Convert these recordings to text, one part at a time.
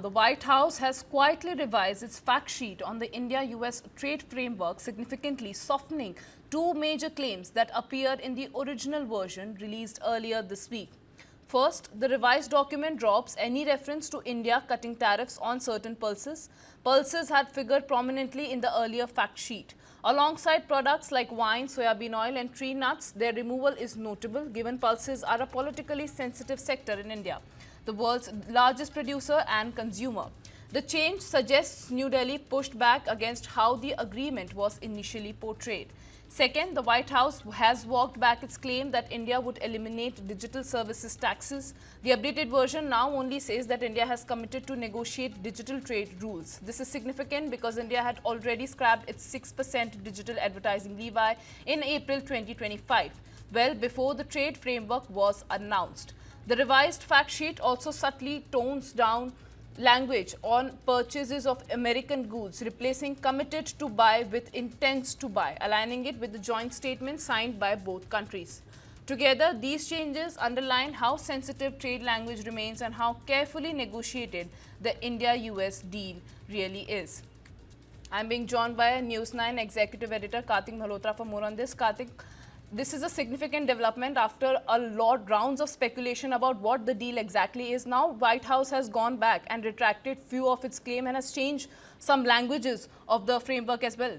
the White House has quietly revised its fact sheet on the India-US trade framework, significantly softening two major claims that appeared in the original version released earlier this week. First, the revised document drops any reference to India cutting tariffs on certain pulses. Pulses had figured prominently in the earlier fact sheet. Alongside products like wine, soybean oil and tree nuts, their removal is notable given pulses are a politically sensitive sector in India, the world's largest producer and consumer. The change suggests New Delhi pushed back against how the agreement was initially portrayed. Second, the White House has walked back its claim that India would eliminate digital services taxes. The updated version now only says that India has committed to negotiate digital trade rules. This is significant because India had already scrapped its 6% digital advertising levy in April 2025, well before the trade framework was announced. The revised fact sheet also subtly tones down language on purchases of American goods, replacing committed to buy with intends to buy, aligning it with the joint statement signed by both countries. Together, these changes underline how sensitive trade language remains and how carefully negotiated the India-US deal really is. I'm being joined by News 9 Executive Editor Kartik Malhotra for more on this. Kartik, this is a significant development after a lot rounds of speculation about what the deal exactly is. Now, White House has gone back and retracted few of its claim and has changed some languages of the framework as well.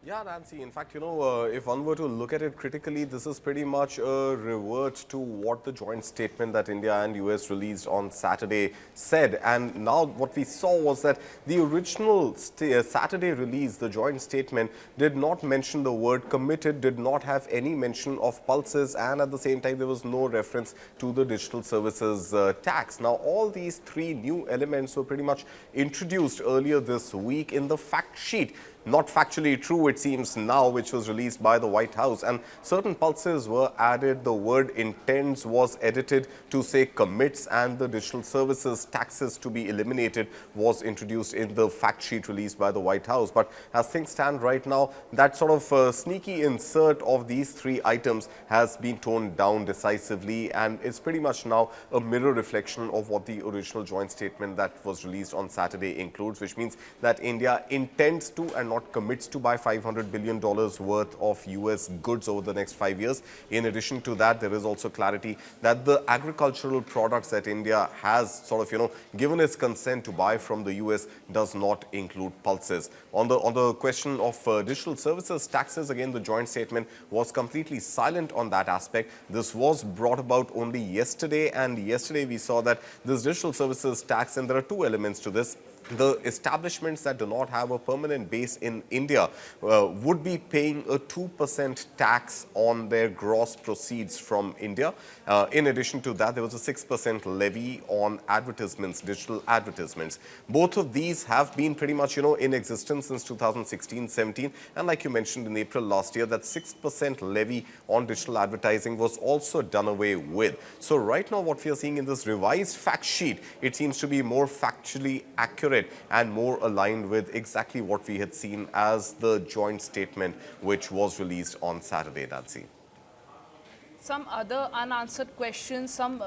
Yeah, Nancy, in fact, if one were to look at it critically, this is pretty much a revert to what the joint statement that India and US released on Saturday said. And now what we saw was that the original Saturday release, the joint statement, did not mention the word committed, did not have any mention of pulses, and at the same time, there was no reference to the digital services tax. Now, all these three new elements were pretty much introduced earlier this week in the fact sheet. Not factually true, it seems now, which was released by the White House. And certain pulses were added. The word intends was edited to say commits, and the digital services taxes to be eliminated was introduced in the fact sheet released by the White House. But as things stand right now, that sort of sneaky insert of these three items has been toned down decisively, and it's pretty much now a mirror reflection of what the original joint statement that was released on Saturday includes, which means that India intends to and not commits to buy $500 billion worth of US goods over the next 5 years. In addition to that, there is also clarity that the agricultural products that India has sort of, given its consent to buy from the US does not include pulses. On the question of digital services taxes, again, the joint statement was completely silent on that aspect. This was brought about only yesterday, and yesterday we saw that this digital services tax, and there are two elements to this. The establishments that do not have a permanent base in India would be paying a 2% tax on their gross proceeds from India. In addition to that, there was a 6% levy on advertisements, digital advertisements. Both of these have been pretty much, in existence since 2016-17. And like you mentioned, in April last year, that 6% levy on digital advertising was also done away with. So right now, what we are seeing in this revised fact sheet, it seems to be more factually accurate and more aligned with exactly what we had seen as the joint statement which was released on Saturday, Nancy. Some other unanswered questions, some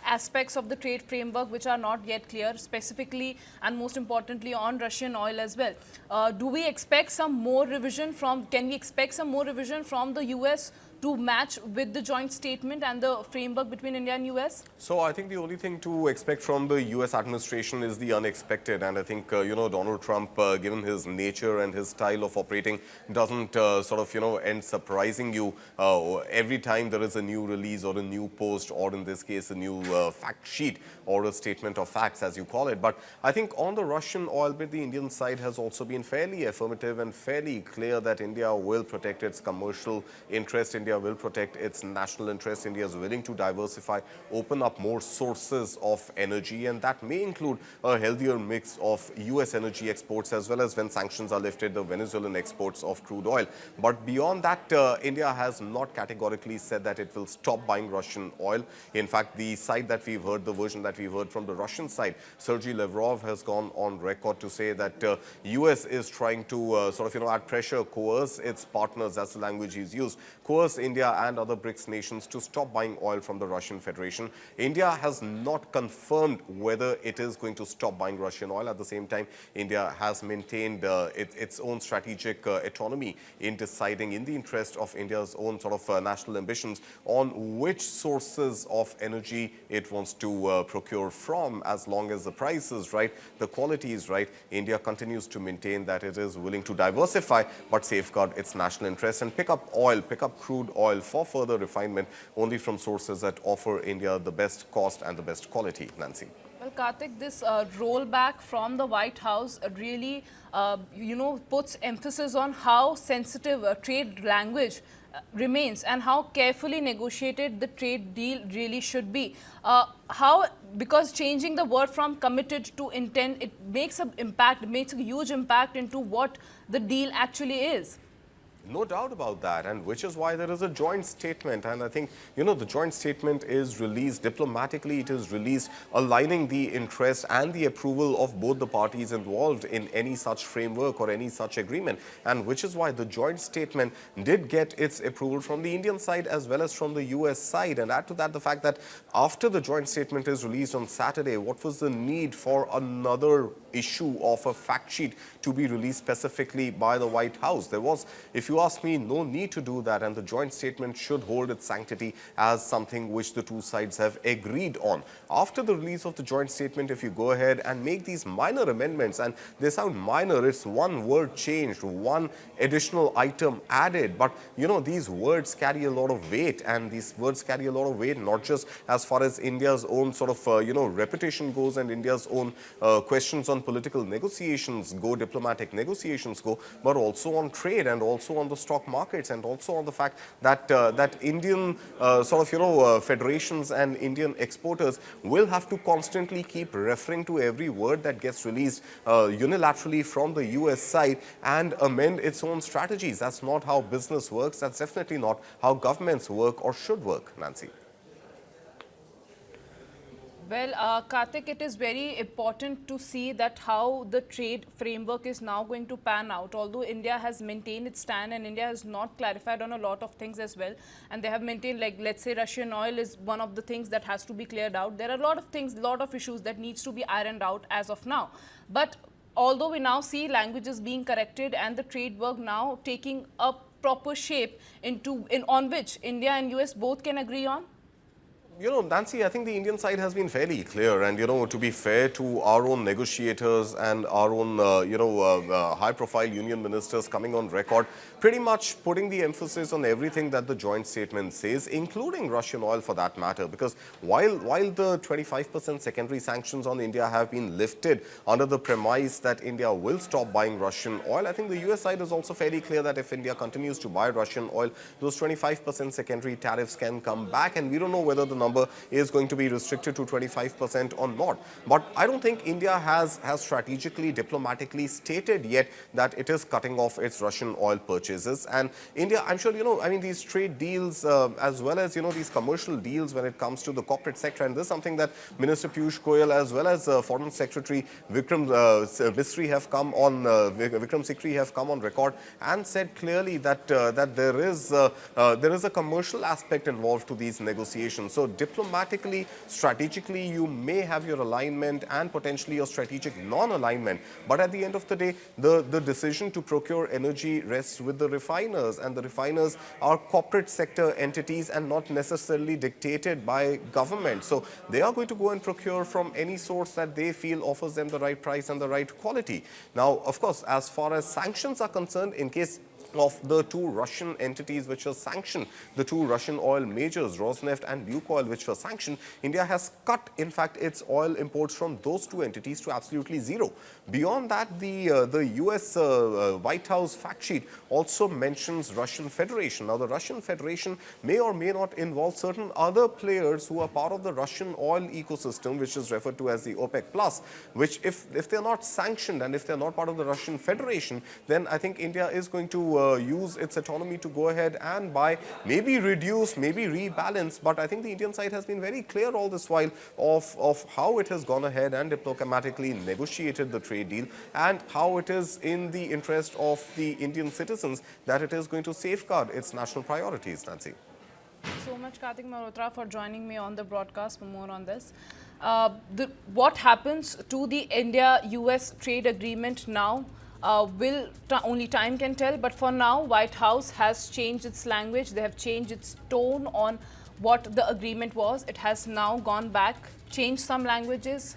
aspects of the trade framework which are not yet clear, specifically and most importantly on Russian oil as well. Do we expect some more revision can we expect some more revision from the US to match with the joint statement and the framework between India and US? So I think the only thing to expect from the US administration is the unexpected. And I think, Donald Trump, given his nature and his style of operating, doesn't end surprising you every time there is a new release or a new post, or in this case, a new fact sheet or a statement of facts, as you call it. But I think on the Russian oil bit, the Indian side has also been fairly affirmative and fairly clear that India will protect its commercial interest. India will protect its national interest. India is willing to diversify, open up more sources of energy, and that may include a healthier mix of US energy exports, as well as, when sanctions are lifted, the Venezuelan exports of crude oil. But beyond that, India has not categorically said that it will stop buying Russian oil. In fact, the side that we've heard, the version that we've heard from the Russian side, Sergei Lavrov has gone on record to say that US is trying to add pressure, coerce its partners, that's the language he's used, coerce force India and other BRICS nations to stop buying oil from the Russian Federation. India has not confirmed whether it is going to stop buying Russian oil. At the same time, India has maintained its own strategic autonomy in deciding in the interest of India's own sort of national ambitions on which sources of energy it wants to procure from. As long as the price is right, the quality is right, India continues to maintain that it is willing to diversify but safeguard its national interests and pick up oil, pick up crude oil for further refinement only from sources that offer India the best cost and the best quality. Nancy. Well, Karthik, this rollback from the White House really, puts emphasis on how sensitive trade language remains and how carefully negotiated the trade deal really should be. Because changing the word from committed to intent, it makes an impact, makes a huge impact into what the deal actually is. No doubt about that, and which is why there is a joint statement. And I think, the joint statement is released diplomatically. It is released aligning the interest and the approval of both the parties involved in any such framework or any such agreement. And which is why the joint statement did get its approval from the Indian side as well as from the US side. And add to that the fact that after the joint statement is released on Saturday, what was the need for another issue of a fact sheet to be released specifically by the White House? There was, if you ask me, no need to do that, and the joint statement should hold its sanctity as something which the two sides have agreed on. After the release of the joint statement, if you go ahead and make these minor amendments, and they sound minor, it's one word changed, one additional item added, but these words carry a lot of weight, and these words carry a lot of weight not just as far as India's own sort of reputation goes and India's own questions on political negotiations go, diplomatic negotiations go, but also on trade and also on the stock markets and also on the fact that that Indian federations and Indian exporters will have to constantly keep referring to every word that gets released unilaterally from the US side and amend its own strategies. That's not how business works. That's definitely not how governments work or should work, Nancy. Well, Karthik, it is very important to see that how the trade framework is now going to pan out. Although India has maintained its stand and India has not clarified on a lot of things as well. And they have maintained, like, let's say Russian oil is one of the things that has to be cleared out. There are a lot of things, a lot of issues that needs to be ironed out as of now. But although we now see languages being corrected and the trade work now taking a proper shape on which India and US both can agree on, Nancy, I think the Indian side has been fairly clear, and, to be fair to our own negotiators and our own, high-profile union ministers coming on record, pretty much putting the emphasis on everything that the joint statement says, including Russian oil for that matter, because while the 25% secondary sanctions on India have been lifted under the premise that India will stop buying Russian oil, I think the US side is also fairly clear that if India continues to buy Russian oil, those 25% secondary tariffs can come back, and we don't know whether the number is going to be restricted to 25% or not. But I don't think India has strategically, diplomatically stated yet that it is cutting off its Russian oil purchases. And India, I'm sure, these trade deals as well as, these commercial deals when it comes to the corporate sector, and this is something that Minister Piyush Goyal as well as Foreign Secretary Vikram Misri have come on, Vikram Sikri have come on record and said clearly that there is a commercial aspect involved to these negotiations. So diplomatically, strategically, you may have your alignment and potentially your strategic non-alignment. But at the end of the day, the decision to procure energy rests with the refiners, and the refiners are corporate sector entities and not necessarily dictated by government. So they are going to go and procure from any source that they feel offers them the right price and the right quality. Now, of course, as far as sanctions are concerned, in case of the two Russian entities which were sanctioned, the two Russian oil majors, Rosneft and Lukoil, which were sanctioned, India has cut, in fact, its oil imports from those two entities to absolutely zero. Beyond that, the US White House fact sheet also mentions Russian Federation. Now, the Russian Federation may or may not involve certain other players who are part of the Russian oil ecosystem, which is referred to as the OPEC Plus, which if they're not sanctioned and if they're not part of the Russian Federation, then I think India is going to use its autonomy to go ahead and buy, maybe reduce, maybe rebalance. But I think the Indian side has been very clear all this while of how it has gone ahead and diplomatically negotiated the trade deal, and how it is in the interest of the Indian citizens that it is going to safeguard its national priorities, Nancy. So much, Karthik Malhotra, for joining me on the broadcast for more on this. What happens to the India-US trade agreement now? Only time can tell, but for now, White House has changed its language. They have changed its tone on what the agreement was. It has now gone back, changed some languages,